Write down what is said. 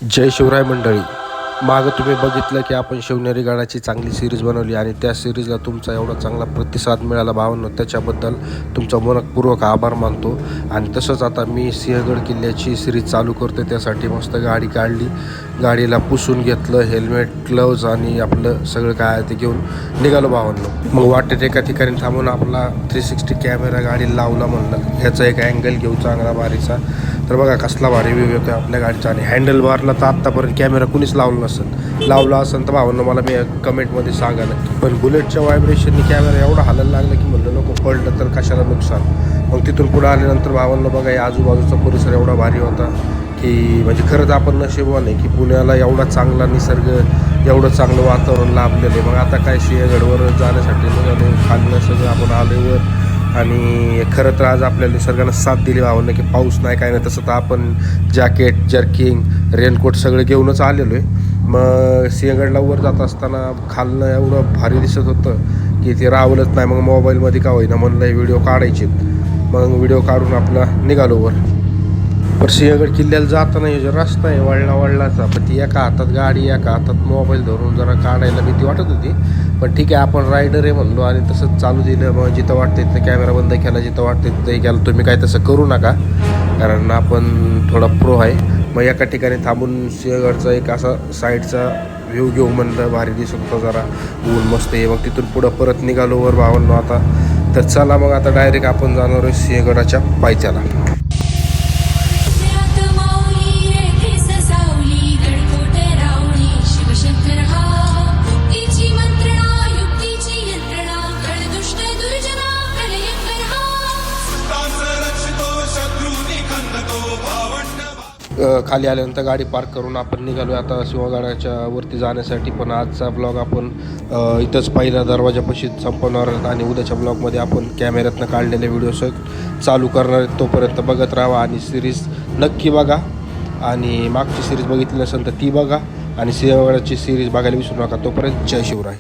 जय शिवराय मंडळी. मागं तुम्ही बघितलं की आपण शिवनेरी गडाची चांगली सिरीज बनवली आणि त्या सिरीजला तुमचा एवढा चांगला प्रतिसाद मिळाला भावांनो, त्याच्याबद्दल तुमचा मनपूर्वक आभार मानतो. आणि तसंच आता मी सिंहगड किल्ल्याची सिरीज चालू करतो. त्यासाठी मस्त गाडी काढली, गाडीला पुसून घेतलं, हेल्मेट, ग्लव्ज आणि आपलं सगळं काय ते घेऊन निघालो भावांनो. मग वाटेत एका ठिकाणी थांबून आपला 360 कॅमेरा गाडीला लावला. म्हणलं ह्याचा एक अँगल घेऊ चांगला भारीचा. तर बघा कसला भारी व्ह्यू येतो आपल्या गाडीचा. आणि हँडलबारला तर आत्तापर्यंत कॅमेरा कुणीच लावला नसेल. लावला असेल तर भावांनो मला मी कमेंटमध्ये सांगा नक्की. पण बुलेटच्या व्हायब्रेशननी कॅमेरा एवढा हालायला लागला की म्हणलं नको, पडलं तर कशाला नुकसान. मग तिथून पुढं आल्यानंतर भावांनो बघा या आजूबाजूचा परिसर एवढा भारी होता की म्हणजे खरंच आपण नशीबवान आहे की पुण्याला एवढा चांगला निसर्ग, एवढं चांगलं वातावरण लाभलेलं आहे. मग आता काय सिंहगडवर जाण्यासाठी निघालो, खाल्लं सगळं आपण आल्यावर. आणि खरं तर आज आपल्या निसर्गानं साथ दिली भावना की पाऊस नाही काय नाही. तसं तर आपण जॅकेट, जर्किंग, रेनकोट सगळं घेऊनच आलेलो आहे. मग सिंहगडला वर जात असताना खालनं एवढं भारी दिसत होतं की ते रावलंच नाही. मग मोबाईलमध्ये का होईना म्हणलं हे व्हिडिओ काढायचे. मग व्हिडिओ काढून आपला निघालो वर. पण सिंहगड किल्ल्याला जाताना हे जो रस्ता आहे वळणाचा, पण ती एका हातात गाडी एका हातात मोबाईल धरून जरा काढायला भीती वाटत होती. पण ठीक आहे आपण रायडर आहे म्हणलो आणि तसंच चालू दिलं. मग जिथं वाटते तिथं कॅमेरा बंद केला, जिथं वाटते तिथं केलं. तुम्ही काय तसं करू नका कारण आपण थोडा प्रो आहे. मग एका ठिकाणी थांबून सिंहगडचा एक असा साईडचा व्ह्यू घेऊ म्हणलं, भारी दिसत होता जरा, ऊन मस्त आहे. मग तिथून पुढं परत निघालो वर भावांनो आता. तर चला मग आता डायरेक्ट आपण जाणार आहे सिंहगडाच्या पायथ्याला. खाली आल्यानंतर गाडी पार्क करून आपण निघालो आता सिंहगडाच्या वरती जाण्यासाठी. पण आजचा ब्लॉग आपण इथंच पहिल्या दरवाजापाशी संपवणार आहोत आणि उद्याच्या ब्लॉगमध्ये आपण कॅमेऱ्यातनं काढलेले व्हिडिओ चालू करणार आहेत. तोपर्यंत बघत राहा आणि सिरीज नक्की बघा. आणि मागची सिरीज बघितली नसेल तर ती बघा आणि सिंहगडाची सिरीज बघायला विसरू नका. तोपर्यंत जय शिवराय.